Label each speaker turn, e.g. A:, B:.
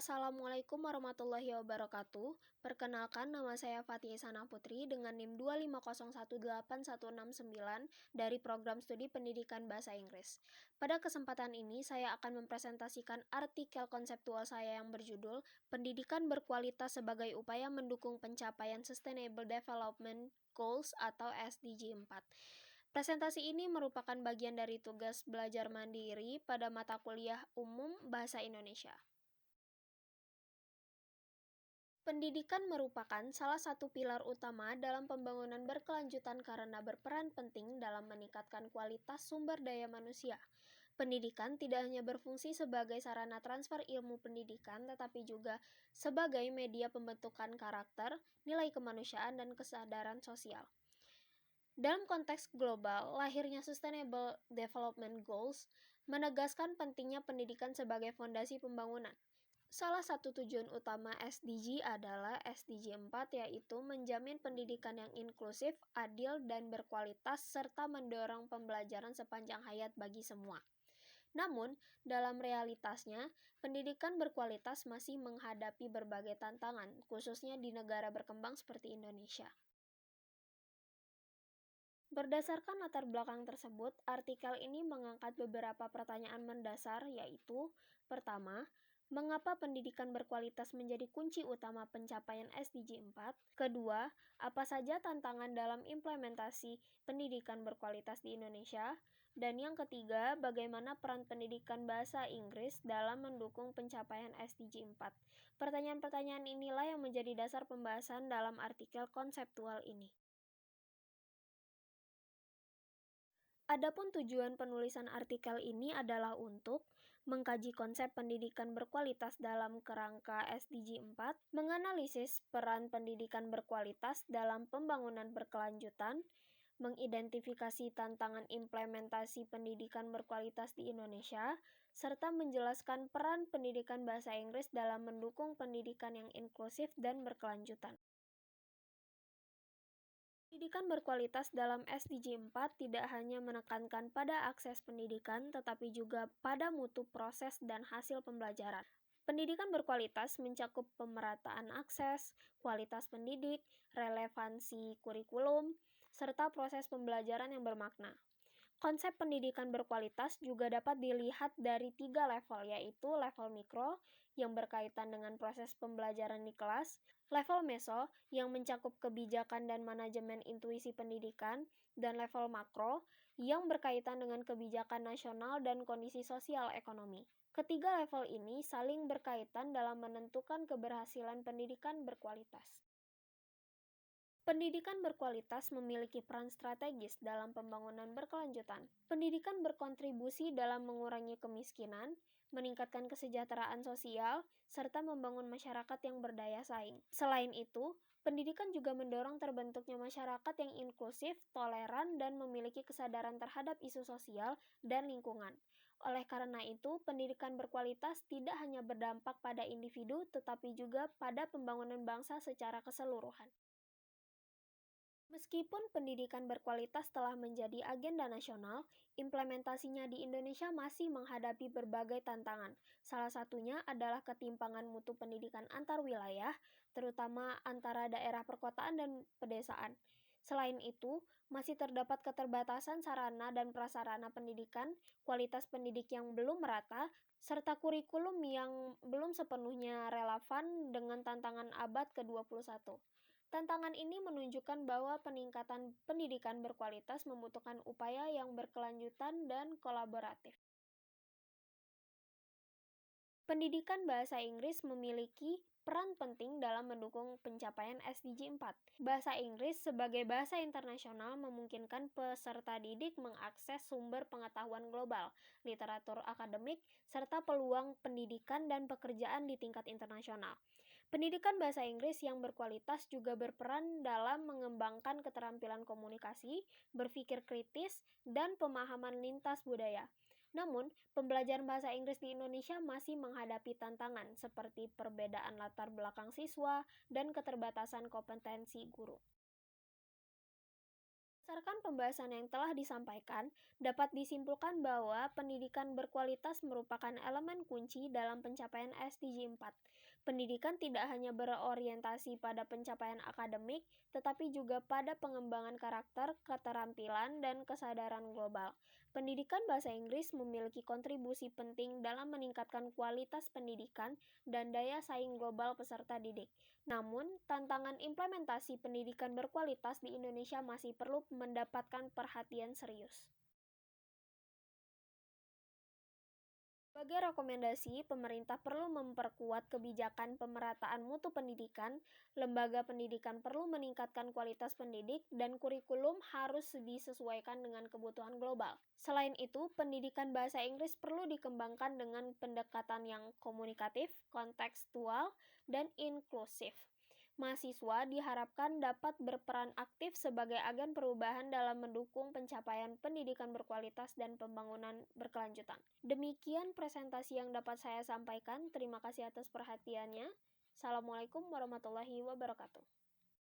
A: Assalamualaikum warahmatullahi wabarakatuh. Perkenalkan, nama saya Fathia Isana Putri dengan NIM 250181169 dari Program Studi Pendidikan Bahasa Inggris. Pada kesempatan ini, saya akan mempresentasikan artikel konseptual saya yang berjudul Pendidikan Berkualitas sebagai Upaya Mendukung Pencapaian Sustainable Development Goals atau SDG 4. Presentasi ini merupakan bagian dari tugas belajar mandiri pada mata kuliah umum Bahasa Indonesia. Pendidikan merupakan salah satu pilar utama dalam pembangunan berkelanjutan karena berperan penting dalam meningkatkan kualitas sumber daya manusia. Pendidikan tidak hanya berfungsi sebagai sarana transfer ilmu pendidikan, tetapi juga sebagai media pembentukan karakter, nilai kemanusiaan, dan kesadaran sosial. Dalam konteks global, lahirnya Sustainable Development Goals menegaskan pentingnya pendidikan sebagai fondasi pembangunan. Salah satu tujuan utama SDG adalah SDG 4, yaitu menjamin pendidikan yang inklusif, adil, dan berkualitas, serta mendorong pembelajaran sepanjang hayat bagi semua. Namun, dalam realitasnya, pendidikan berkualitas masih menghadapi berbagai tantangan, khususnya di negara berkembang seperti Indonesia. Berdasarkan latar belakang tersebut, artikel ini mengangkat beberapa pertanyaan mendasar, yaitu: pertama, mengapa pendidikan berkualitas menjadi kunci utama pencapaian SDG 4? Kedua, apa saja tantangan dalam implementasi pendidikan berkualitas di Indonesia? Dan yang ketiga, bagaimana peran pendidikan bahasa Inggris dalam mendukung pencapaian SDG 4? Pertanyaan-pertanyaan inilah yang menjadi dasar pembahasan dalam artikel konseptual ini. Adapun tujuan penulisan artikel ini adalah untuk mengkaji konsep pendidikan berkualitas dalam kerangka SDG 4, menganalisis peran pendidikan berkualitas dalam pembangunan berkelanjutan, mengidentifikasi tantangan implementasi pendidikan berkualitas di Indonesia, serta menjelaskan peran pendidikan bahasa Inggris dalam mendukung pendidikan yang inklusif dan berkelanjutan. Pendidikan berkualitas dalam SDG 4 tidak hanya menekankan pada akses pendidikan, tetapi juga pada mutu proses dan hasil pembelajaran. Pendidikan berkualitas mencakup pemerataan akses, kualitas pendidik, relevansi kurikulum, serta proses pembelajaran yang bermakna. Konsep pendidikan berkualitas juga dapat dilihat dari 3 level, yaitu level mikro yang berkaitan dengan proses pembelajaran di kelas, level meso yang mencakup kebijakan dan manajemen intuisi pendidikan, dan level makro yang berkaitan dengan kebijakan nasional dan kondisi sosial ekonomi. Ketiga level ini saling berkaitan dalam menentukan keberhasilan pendidikan berkualitas. Pendidikan berkualitas memiliki peran strategis dalam pembangunan berkelanjutan. Pendidikan berkontribusi dalam mengurangi kemiskinan, meningkatkan kesejahteraan sosial, serta membangun masyarakat yang berdaya saing. Selain itu, pendidikan juga mendorong terbentuknya masyarakat yang inklusif, toleran, dan memiliki kesadaran terhadap isu sosial dan lingkungan. Oleh karena itu, pendidikan berkualitas tidak hanya berdampak pada individu, tetapi juga pada pembangunan bangsa secara keseluruhan. Meskipun pendidikan berkualitas telah menjadi agenda nasional, implementasinya di Indonesia masih menghadapi berbagai tantangan. Salah satunya adalah ketimpangan mutu pendidikan antar wilayah, terutama antara daerah perkotaan dan pedesaan. Selain itu, masih terdapat keterbatasan sarana dan prasarana pendidikan, kualitas pendidik yang belum merata, serta kurikulum yang belum sepenuhnya relevan dengan tantangan abad ke-21. Tantangan ini menunjukkan bahwa peningkatan pendidikan berkualitas membutuhkan upaya yang berkelanjutan dan kolaboratif. Pendidikan bahasa Inggris memiliki peran penting dalam mendukung pencapaian SDG 4. Bahasa Inggris sebagai bahasa internasional memungkinkan peserta didik mengakses sumber pengetahuan global, literatur akademik, serta peluang pendidikan dan pekerjaan di tingkat internasional. Pendidikan bahasa Inggris yang berkualitas juga berperan dalam mengembangkan keterampilan komunikasi, berpikir kritis, dan pemahaman lintas budaya. Namun, pembelajaran bahasa Inggris di Indonesia masih menghadapi tantangan seperti perbedaan latar belakang siswa dan keterbatasan kompetensi guru. Berdasarkan pembahasan yang telah disampaikan, dapat disimpulkan bahwa pendidikan berkualitas merupakan elemen kunci dalam pencapaian SDG 4. Pendidikan tidak hanya berorientasi pada pencapaian akademik, tetapi juga pada pengembangan karakter, keterampilan, dan kesadaran global. Pendidikan bahasa Inggris memiliki kontribusi penting dalam meningkatkan kualitas pendidikan dan daya saing global peserta didik. Namun, tantangan implementasi pendidikan berkualitas di Indonesia masih perlu mendapatkan perhatian serius. Sebagai rekomendasi, pemerintah perlu memperkuat kebijakan pemerataan mutu pendidikan, lembaga pendidikan perlu meningkatkan kualitas pendidik, dan kurikulum harus disesuaikan dengan kebutuhan global. Selain itu, pendidikan bahasa Inggris perlu dikembangkan dengan pendekatan yang komunikatif, kontekstual, dan inklusif. Mahasiswa diharapkan dapat berperan aktif sebagai agen perubahan dalam mendukung pencapaian pendidikan berkualitas dan pembangunan berkelanjutan. Demikian presentasi yang dapat saya sampaikan. Terima kasih atas perhatiannya. Assalamualaikum warahmatullahi wabarakatuh.